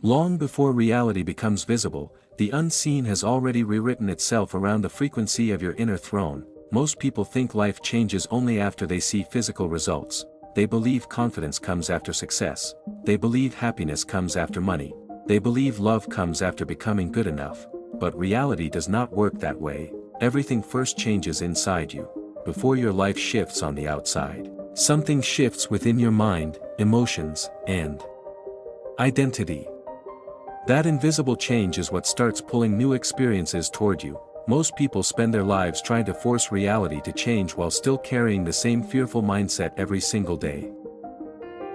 Long before reality becomes visible, the unseen has already rewritten itself around the frequency of your inner throne. Most people think life changes only after they see physical results. They believe confidence comes after success. They believe happiness comes after money. They believe love comes after becoming good enough. But reality does not work that way. Everything first changes inside you, before your life shifts on the outside. Something shifts within your mind, emotions, and identity. That invisible change is what starts pulling new experiences toward you. Most people spend their lives trying to force reality to change while still carrying the same fearful mindset every single day.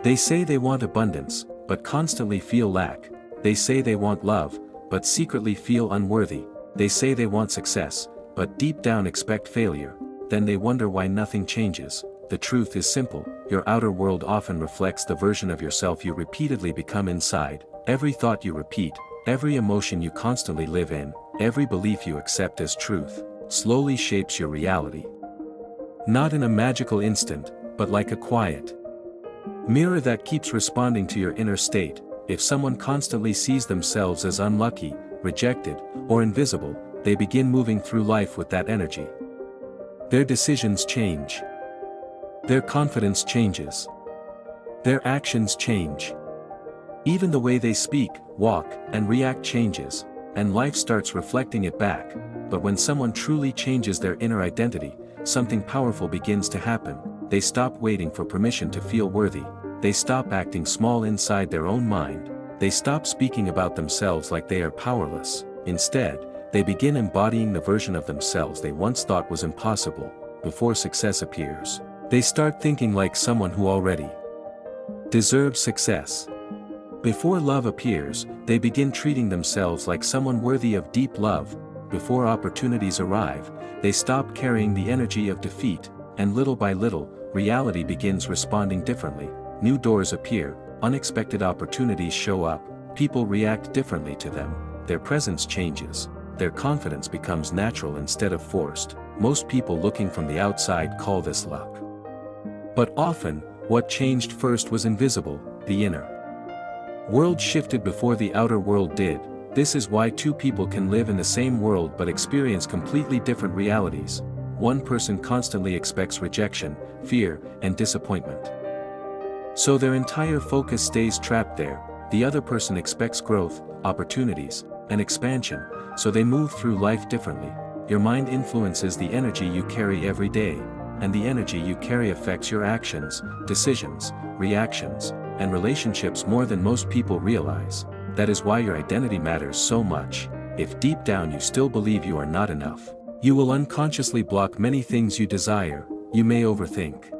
They say they want abundance, but constantly feel lack. They say they want love, but secretly feel unworthy. They say they want success, but deep down expect failure. Then they wonder why nothing changes. The truth is simple: your outer world often reflects the version of yourself you repeatedly become inside. Every thought you repeat, every emotion you constantly live in, every belief you accept as truth, slowly shapes your reality. Not in a magical instant, but like a quiet mirror that keeps responding to your inner state. If someone constantly sees themselves as unlucky, rejected, or invisible, they begin moving through life with that energy. Their decisions change. Their confidence changes. Their actions change. Even the way they speak, walk, and react changes, and life starts reflecting it back. But when someone truly changes their inner identity, something powerful begins to happen. They stop waiting for permission to feel worthy. They stop acting small inside their own mind. They stop speaking about themselves like they are powerless. Instead, they begin embodying the version of themselves they once thought was impossible. Before success appears, they start thinking like someone who already deserves success. Before love appears, they begin treating themselves like someone worthy of deep love. Before opportunities arrive, they stop carrying the energy of defeat, and little by little, reality begins responding differently. New doors appear, unexpected opportunities show up, people react differently to them, their presence changes, their confidence becomes natural instead of forced. Most people looking from the outside call this luck. But often, what changed first was invisible. The inner world shifted before the outer world did. This is why two people can live in the same world but experience completely different realities. One person constantly expects rejection, fear, and disappointment, so their entire focus stays trapped there. The other person expects growth, opportunities, and expansion, so they move through life differently. Your mind influences the energy you carry every day, and the energy you carry affects your actions, decisions, reactions, and relationships more than most people realize. That is why your identity matters so much. If deep down you still believe you are not enough, you will unconsciously block many things you desire. You may overthink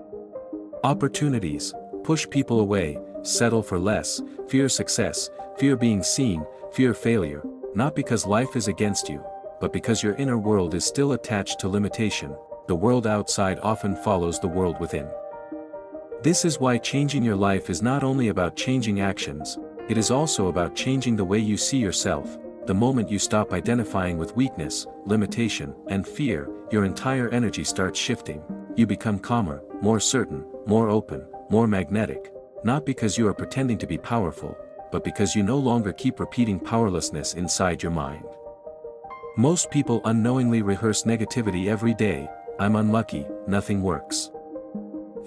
opportunities, push people away, settle for less, fear success, fear being seen, fear failure, not because life is against you, but because your inner world is still attached to limitation. The world outside often follows the world within. This is why changing your life is not only about changing actions, it is also about changing the way you see yourself. The moment you stop identifying with weakness, limitation, and fear, your entire energy starts shifting. You become calmer, more certain, more open, more magnetic, not because you are pretending to be powerful, but because you no longer keep repeating powerlessness inside your mind. Most people unknowingly rehearse negativity every day. I'm unlucky, nothing works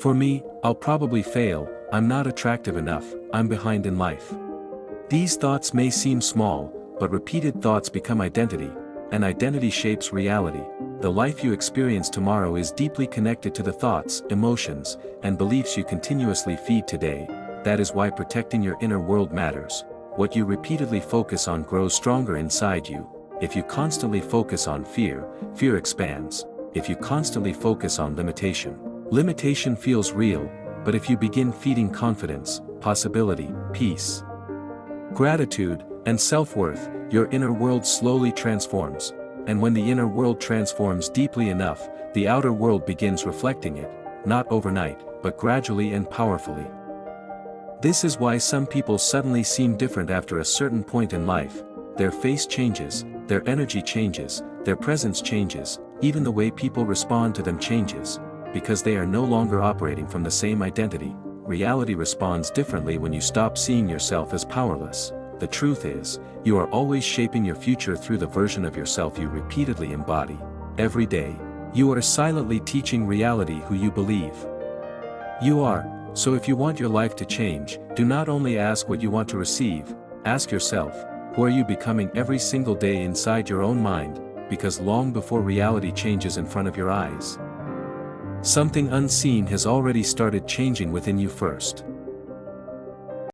for me, I'll probably fail, I'm not attractive enough, I'm behind in life. These thoughts may seem small, but repeated thoughts become identity, and identity shapes reality. The life you experience tomorrow is deeply connected to the thoughts, emotions, and beliefs you continuously feed today. That is why protecting your inner world matters. What you repeatedly focus on grows stronger inside you. If you constantly focus on fear, fear expands. If you constantly focus on limitation, limitation feels real. But if you begin feeding confidence, possibility, peace, gratitude, and self-worth, your inner world slowly transforms. And when the inner world transforms deeply enough, the outer world begins reflecting it, not overnight, but gradually and powerfully. This is why some people suddenly seem different after a certain point in life. Their face changes, their energy changes, their presence changes, even the way people respond to them changes. Because they are no longer operating from the same identity. Reality responds differently when you stop seeing yourself as powerless. The truth is, you are always shaping your future through the version of yourself you repeatedly embody. Every day, you are silently teaching reality who you believe you are. So if you want your life to change, do not only ask what you want to receive, ask yourself, who are you becoming every single day inside your own mind, because long before reality changes in front of your eyes, something unseen has already started changing within you first.